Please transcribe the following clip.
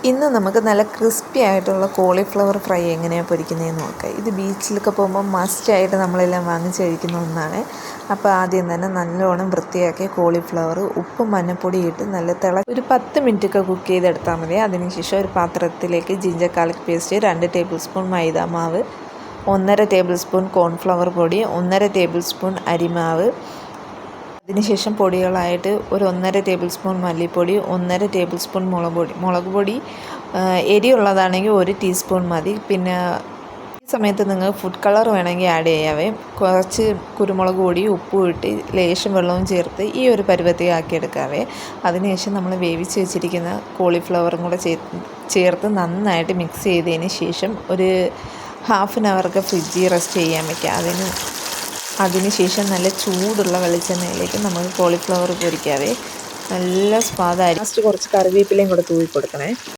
ഇന്ന് നമുക്ക് നല്ല ക്രിസ്പി ആയിട്ടുള്ള കോളിഫ്ലവർ ഫ്രൈ എങ്ങനെയാണ് പൊരിക്കുന്നതെന്ന് നോക്കാം. ഇത് ബീച്ചിലൊക്കെ പോകുമ്പോൾ മസ്റ്റായിട്ട് നമ്മളെല്ലാം വാങ്ങിച്ച് കഴിക്കുന്ന ഒന്നാണ്. അപ്പോൾ ആദ്യം തന്നെ നല്ലോണം വൃത്തിയാക്കി കോളിഫ്ലവർ ഉപ്പും മഞ്ഞൾപ്പൊടി ഇട്ട് നല്ല ഒരു 10 മിനിറ്റൊക്കെ കുക്ക് ചെയ്തെടുത്താൽ മതി. അതിനുശേഷം ഒരു പാത്രത്തിലേക്ക് ginger garlic paste, 2 tablespoon മൈദ മാവ്, 1.5 ടേബിൾ സ്പൂൺ കോൺഫ്ലവർ പൊടി, 1.5 ടേബിൾ സ്പൂൺ അരിമാവ്, അതിനുശേഷം പൊടികളായിട്ട് ഒരു 1.5 ടേബിൾ സ്പൂൺ മല്ലിപ്പൊടി, 1.5 ടേബിൾ സ്പൂൺ മുളക് പൊടി എരിയുള്ളതാണെങ്കിൽ 1 ടീസ്പൂൺ മതി. പിന്നെ ഈ സമയത്ത് നിങ്ങൾ ഫുഡ് കളർ വേണമെങ്കിൽ ആഡ് ചെയ്യാവേ. കുറച്ച് കുരുമുളക് പൊടി ഉപ്പും ഇട്ട് ലേശം വെള്ളവും ചേർത്ത് ഈ ഒരു പരുവത്തിൽ ആക്കിയെടുക്കാവേ. അതിനുശേഷം നമ്മൾ വേവിച്ച് വെച്ചിരിക്കുന്ന കോളിഫ്ലവറും കൂടെ ചേർത്ത് നന്നായിട്ട് മിക്സ് ചെയ്തതിന് ശേഷം ഒരു ഹാഫ് ആൻ അവർക്ക് ഫ്രിഡ്ജിൽ റെസ്റ്റ് ചെയ്യാൻ വയ്ക്കുക. അതിനുശേഷം നല്ല ചൂടുള്ള വെളിച്ചെണ്ണയിലേക്ക് നമുക്ക് കോളിഫ്ലവർ പൊരിക്കാവേ. നല്ല സ്വാദായിരിക്കും. ലാസ്റ്റ് കുറച്ച് കറിവേപ്പിലയും കൂടെ തൂവി കൊടുക്കണേ.